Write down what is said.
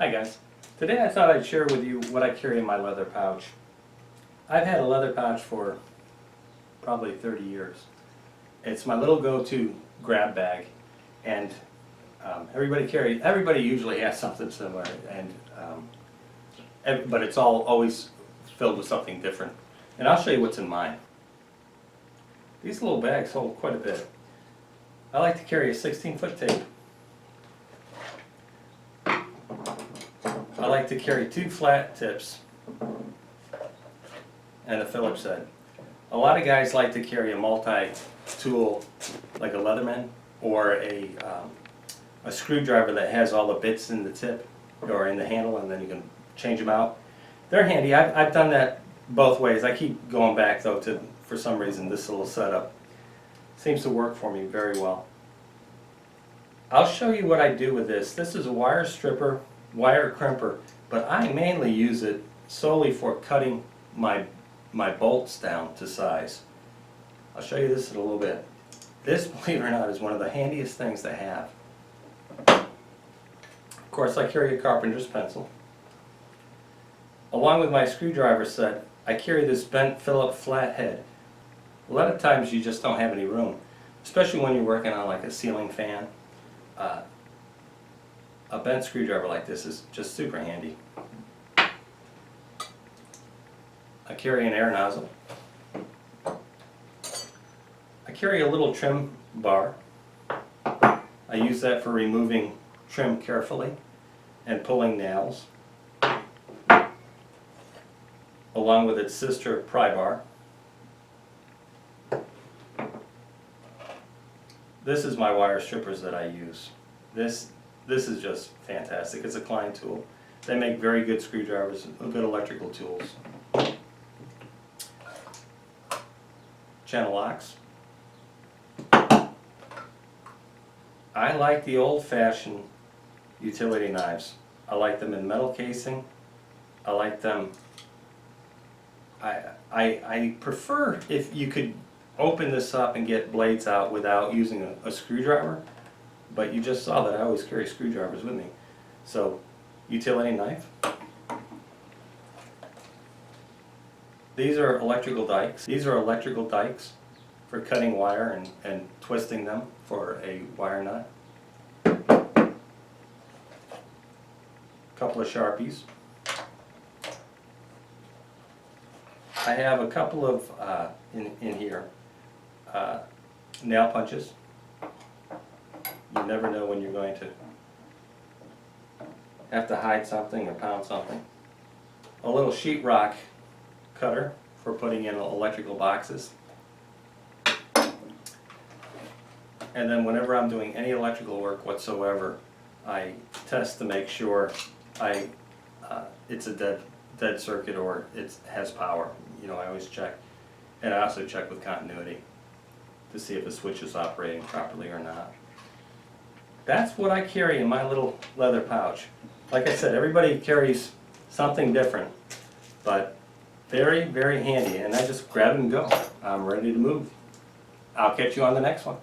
Hi guys. Today I thought I'd share with you what I carry in my leather pouch. I've had a leather pouch for probably 30 years. It's my little go-to grab bag, and everybody usually has something similar, but it's always filled with something different. And I'll show you what's in mine. These little bags hold quite a bit. I like to carry a 16-foot tape. I like to carry 2 flat tips and a Phillips head. A lot of guys like to carry a multi-tool like a Leatherman, or a screwdriver that has all the bits in the tip or in the handle, and then you can change them out. They're handy. I've done that both ways. I keep going back though to, for some reason, this little setup seems to work for me very well. I'll show you what I do with this. This is a wire stripper, wire crimper, but I mainly use it solely for cutting my bolts down to size. I'll show you this in a little bit. This, believe it or not, is one of the handiest things to have. Of course, I carry a carpenter's pencil. Along with my screwdriver set, I carry this bent Phillips flathead. A lot of times you just don't have any room, especially when you're working on like a ceiling fan. A bent screwdriver like this is just super handy. I carry an air nozzle. I carry a little trim bar. I use that for removing trim carefully and pulling nails, along with its sister pry bar. This is my wire strippers that I use. This is just fantastic. It's a Klein tool. They make very good screwdrivers and good electrical tools. Channel locks. I like the old-fashioned utility knives. I like them in metal casing. I like them. I prefer if you could open this up and get blades out without using a screwdriver. But you just saw that I always carry screwdrivers with me. So, utility knife. These are electrical dikes. These are electrical dikes for cutting wire and twisting them for a wire nut. A couple of Sharpies. I have a couple of, in here, nail punches. You never know when you're going to have to hide something or pound something. A little sheetrock cutter for putting in electrical boxes. And then whenever I'm doing any electrical work whatsoever, I test to make sure it's a dead circuit or it has power. You know, I always check. And I also check with continuity to see if the switch is operating properly or not. That's what I carry in my little leather pouch. Like I said, everybody carries something different, but very, very handy. And I just grab it and go. I'm ready to move. I'll catch you on the next one.